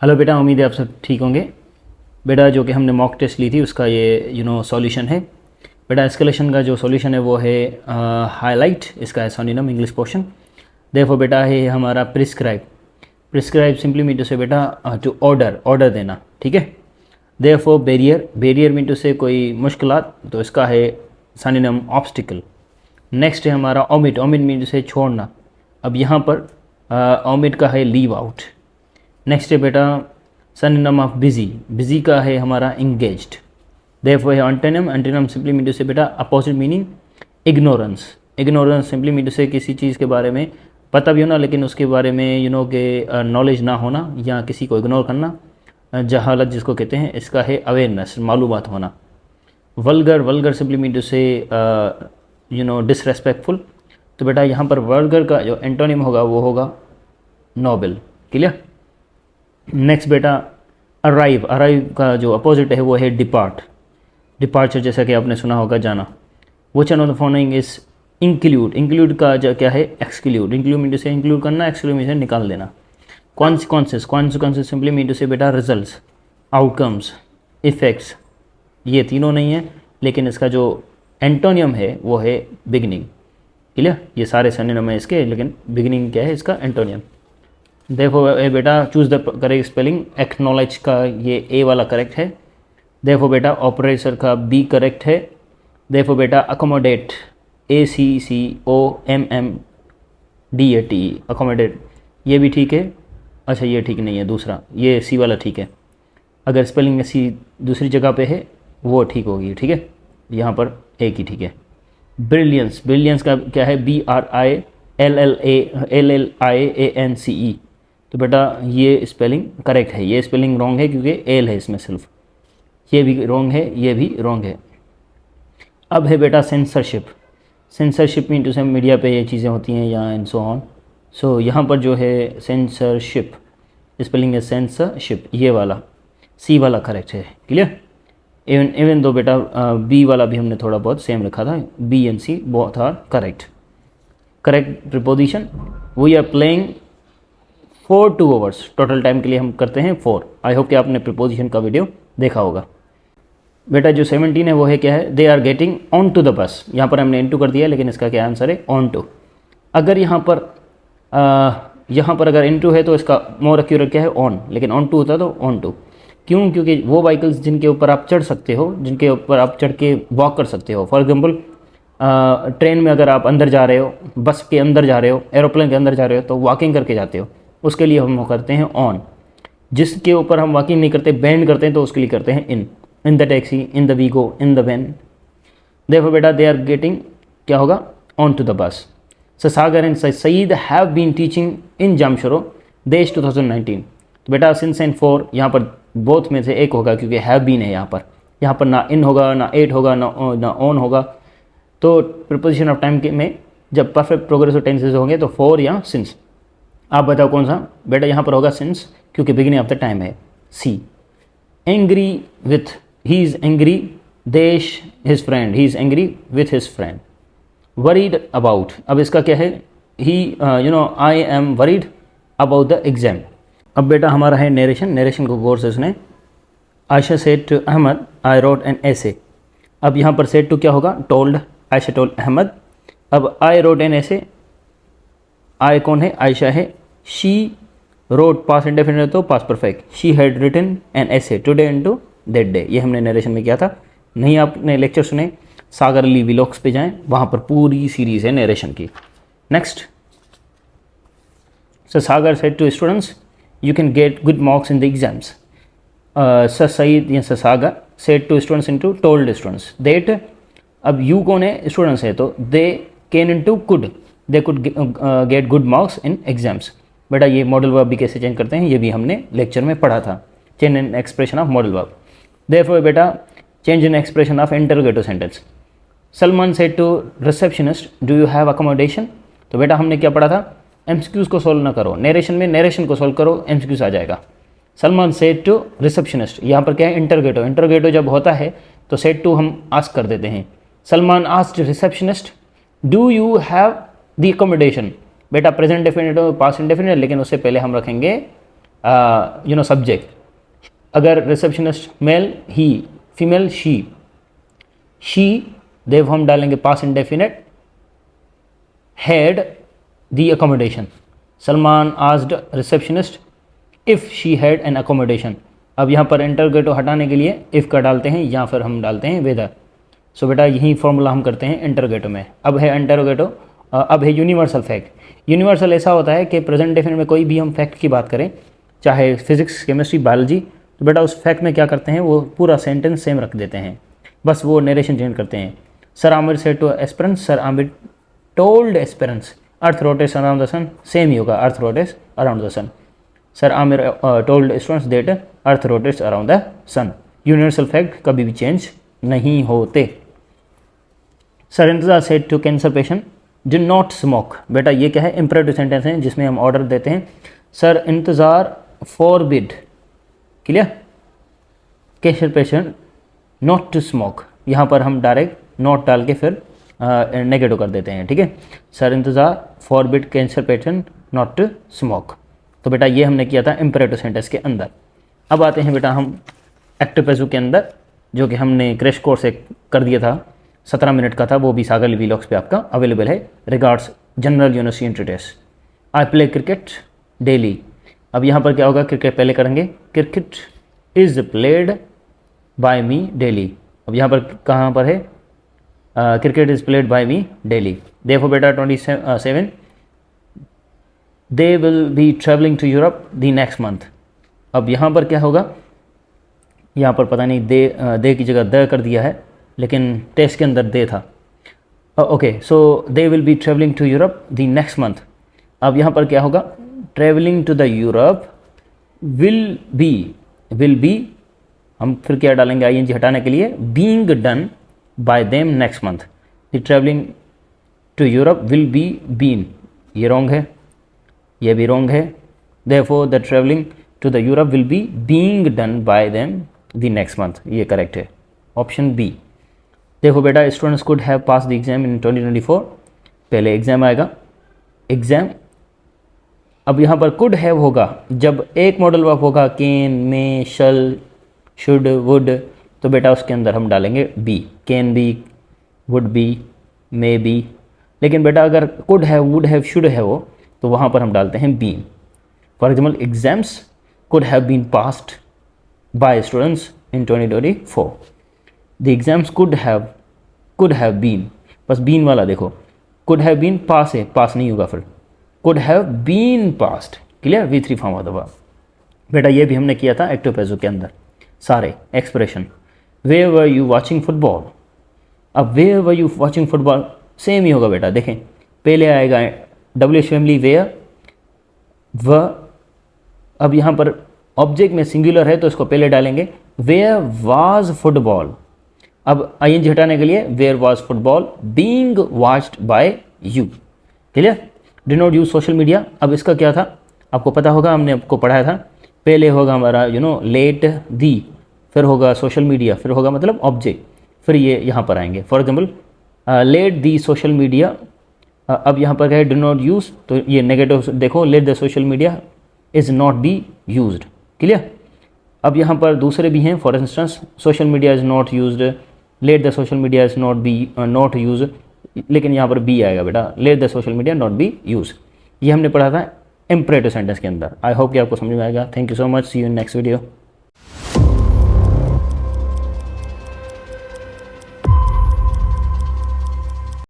Hello बेटा, उम्मीद है आप सब ठीक होंगे। बेटा जो कि हमने मॉक टेस्ट ली थी उसका ये सॉल्यूशन है। बेटा एस्केलेशन का जो सॉल्यूशन है वो है हाईलाइट, इसका है सिनोनिम इंग्लिश पोर्शन। देखो बेटा है हमारा prescribe simply mean to say बेटा टू ऑर्डर देना, ठीक है। देयरफॉर बैरियर मीन टू से कोई मुश्किलात, तो इसका है सिनोनिम ऑब्स्टिकल। नेक्स्ट है हमारा ओमिट मीन टू से छोड़ना। अब यहाँ पर ओमिट का है लीव आउट। नेक्स्ट है बेटा सिनोनिम ऑफ बिजी का है हमारा इंगेज्ड। देयरफॉर है antonym simply mean to say बेटा opposite meaning ignorance simply mean to say किसी चीज़ के बारे में पता भी होना लेकिन उसके बारे में के नॉलेज ना होना या किसी को इग्नोर करना, जहालत जिसको कहते हैं, इसका है अवेयरनेस, मालूमात होना। वल्गर सिंपली मीन टू से डिसरेस्पेक्टफुल। तो बेटा यहाँ पर वल्गर का जो एंटोनिम होगा वो होगा नोबल। क्लियर। नेक्स्ट बेटा अराइव का जो अपोजिट है वो है डिपार्चर, जैसा कि आपने सुना होगा, जाना। Which one of the following is include का जो क्या है एक्सक्लूड मीन टू से इंक्लूड करना, एक्सक्लूड मीन से निकाल देना। Consequences simply mean to say बेटा रिजल्ट्स, आउटकम्स, इफेक्ट्स, ये तीनों नहीं है लेकिन इसका जो एंटोनियम है वो है बिगनिंग। क्लियर। ये सारे सिनोनिम है इसके, लेकिन बिगनिंग क्या है इसका एंटोनियम। देखो बेटा choose the correct spelling. Acknowledge का ये ए वाला करेक्ट है। देखो बेटा ऑपरेटर का बी करेक्ट है। देखो बेटा अकोमोडेट ACCOMMDAT अकोमोडेट, ये भी ठीक है। अच्छा ये ठीक नहीं है, दूसरा ये सी वाला ठीक है। अगर स्पेलिंग में सी दूसरी जगह पे है वो ठीक होगी, ठीक है। यहाँ पर एक ही ठीक है। ब्रिलियंस का क्या है BRILLIANCE। तो बेटा ये स्पेलिंग करेक्ट है, ये स्पेलिंग रॉन्ग है क्योंकि एल है इसमें सिर्फ, ये भी रॉन्ग है, ये भी रॉन्ग है। अब है बेटा सेंसरशिप मीन टू से मीडिया पे ये चीज़ें होती हैं या एंड सो ऑन। सो यहाँ पर जो है सेंसरशिप स्पेलिंग है सेंसरशिप, ये वाला सी वाला करेक्ट है। क्लियर। इवन दो बेटा बी वाला भी हमने थोड़ा बहुत सेम रखा था, B and C both are correct preposition. We are playing for 2 hours, total time के लिए हम करते हैं 4। आई होप कि आपने प्रीपोजिशन का वीडियो देखा होगा। बेटा जो 17 है वो है क्या है, they are getting on to the bus. यहाँ पर हमने इनटू कर दिया लेकिन इसका क्या आंसर है ऑन टू। अगर यहाँ पर अगर इनटू है तो इसका मोर एक्यूरेट क्या है ऑन, लेकिन ऑन टू होता तो ऑन टू। क्यों? क्योंकि वो व्हीकल्स जिनके ऊपर आप चढ़ सकते हो, जिनके ऊपर आप चढ़ के वॉक कर सकते हो। फॉर एग्जांपल ट्रेन में अगर आप अंदर जा रहे हो, बस के अंदर जा रहे हो, एरोप्लेन के अंदर जा रहे हो तो वॉकिंग करके जाते हो, उसके लिए हम करते हैं ऑन। जिसके ऊपर हम वॉकिंग नहीं करते, बैंड करते हैं, तो उसके लिए करते हैं in the taxi, in the Vigo, in the van. देखो बेटा दे आर गेटिंग क्या होगा on to the bus. Sagar and Saeed have been teaching in Jamshoro देश 2019। तो बेटा सिंस एंड फॉर यहाँ पर बोथ में से एक होगा क्योंकि हैव बीन है यहाँ पर ना इन होगा, ना एट होगा, ना ऑन होगा। तो प्रीपोजिशन ऑफ टाइम के में जब परफेक्ट प्रोग्रेसिव टेंसेस होंगे तो फॉर या सिंस। आप बताओ कौन सा? बेटा यहाँ पर होगा सिंस क्योंकि बिगिनिंग ऑफ द टाइम है, see. Angry with, he is angry with his friend, he is angry with his friend. Worried about, अब इसका क्या है, he I am worried about the exam. अब बेटा हमारा है नरेशन को गौर से सुने। Ayesha said to Ahmed I wrote an essay. अब यहाँ पर सेड टू क्या होगा, टोल्ड, आयशा टोल्ड अहमद। अब आई रोट एन ऐसे, आई कौन है, आयशा है। शी रोट पास्ट इंडेफिनिट तो past perfect, she had written an essay today into that day. ये हमने नरेशन में किया था। नहीं आपने लेक्चर सुने, सागर अली व्लॉग्स पे जाएं, वहाँ पर पूरी सीरीज़ है नरेशन की। Next, sir Sagar said to students you can get good marks in the exams. Sir Saeed या sir Sagar said to students into told students that. अब यू कौन है, स्टूडेंट्स है, तो they can into could, they could get good marks in exams. बेटा ये modal verb भी कैसे चेंज करते हैं ये भी हमने लेक्चर में पढ़ा था, change in expression of model verb. Therefore बेटा change in expression of interrogative sentence. Salman said to receptionist do you have accommodation. तो बेटा हमने क्या पढ़ा था, एमसीक्यूज को सॉल्व ना करो, नरेशन को सॉल्व करो, एमसीक्यूज आ जाएगा। सलमान सेड टू रिसेप्शनिस्ट, यहाँ पर क्या है इंटरोगेटिव जब होता है तो सेड टू हम आस्क कर देते हैं। Salman asked receptionist do you have the accommodation. बेटा प्रेजेंट डेफिनेट पास्ट इंडेफिनेट, लेकिन उससे पहले हम रखेंगे सब्जेक्ट। अगर receptionist male he, female she, then हम डालेंगे past indefinite, had the accommodation. Salman asked receptionist if she had an accommodation. अब यहाँ पर इंटरोगेटो हटाने के लिए इफ़ का डालते हैं या फिर हम डालते हैं वेदर। सो बेटा यही फॉर्मूला हम करते हैं इंटरोगेटो में। अब है इंटरोगेटो, अब है यूनिवर्सल फैक्ट। यूनिवर्सल ऐसा होता है कि प्रेजेंट डेफिनेट में कोई भी हम फैक्ट की बात करें, चाहे फिजिक्स, केमिस्ट्री, बायोलॉजी, तो बेटा उस फैक्ट में क्या करते हैं, वो पूरा सेंटेंस सेम रख देते हैं, बस वो नरेशन चेंज करते हैं। Sir Aamir said to aspirants, sir Aamir told aspirants, earth rotates around the sun, same ही होगा, earth rotates around the sun. Sir Aamir told students that earth rotates around the sun. Universal fact कभी भी change नहीं होते। Sir इंतजार said to cancer patient do not smoke. बेटा ये क्या है, इंपरेटिव सेंटेंस है जिसमें हम ऑर्डर देते हैं। सर इंतजार forbid, clear, cancer patient not to smoke. यहाँ पर हम डायरेक्ट नॉट डाल के फिर नेगेटिव कर देते हैं, ठीक है। सर इंतजार forbid cancer patient not to smoke. तो बेटा ये हमने किया था इंपरेटिव सेंटेंस के अंदर। अब आते हैं बेटा हम एक्टिव पैसिव के अंदर, जो कि हमने क्रैश कोर्स एक कर दिया था, 17 मिनट का था, वो भी सागर वीलॉग्स पे आपका अवेलेबल है। Regards general university entry test. I play cricket daily. अब यहाँ पर क्या होगा, क्रिकेट पहले करेंगे। Cricket is played by me daily. अब यहाँ पर कहाँ पर है, cricket is played by me daily. देखो बेटा 27 they will be travelling to Europe the next month. अब यहाँ पर क्या होगा, यहाँ पर पता नहीं दे की जगह द कर दिया है, लेकिन टेस्ट के अंदर दे था। Okay, so they will be travelling to Europe the next month. अब यहाँ पर क्या होगा, travelling to the Europe will be हम फिर क्या डालेंगे, आई एन जी हटाने के लिए, being done by them next month. The travelling to Europe will be been, ये रॉन्ग है, ये भी रॉन्ग है। Therefore the travelling to the Europe will be being done by them the next month, ये correct है, option B. देखो बेटा students could have pass the exam in 2024, पहले एग्जाम आएगा, एग्जाम। अब यहाँ पर कुड हैव होगा जब एक मॉडल वर्ब होगा, can, may, shall, should, would, तो बेटा उसके अंदर हम डालेंगे be, can be, would be, may be. लेकिन बेटा अगर could have, would have, should have हो तो वहाँ पर हम डालते हैं been. For example exams could have been passed by students in 2024। The exams could have been, बस बीन वाला देखो, कुड हैव बीन पास है, पास नहीं होगा, फिर could have been passed, clear, V3 form होता हुआ। बेटा ये भी हमने किया था एक्टिव पैसिव के अंदर सारे expression. Where were you watching football. अब where were you watching football same ही होगा बेटा, देखें पहले आएगा WH फैमिली वेयर व। अब यहाँ पर ऑब्जेक्ट में सिंगुलर है तो इसको पहले डालेंगे, वेयर वाज फुटबॉल। अब ING हटाने के लिए where was football being watched by you, clear. Do not use social media. अब इसका क्या था आपको पता होगा, हमने आपको पढ़ाया था, पहले होगा हमारा लेट दी, फिर होगा सोशल मीडिया, फिर होगा मतलब ऑब्जेक्ट, फिर ये यहाँ पर आएंगे। For example let the social media. अब यहाँ पर क्या है, डू नॉट यूज़, तो ये नेगेटिव देखो, let the social media is not be used, clear. अब यहाँ पर दूसरे भी हैं, for instance social media is not used, let the social media is not use, लेकिन यहाँ पर बी आएगा बेटा, let the social media not be use. ये हमने पढ़ा था इम्परेटिव सेंटेंस के अंदर। आई होप कि आपको समझ में आएगा। Thank you so much, see you in next video.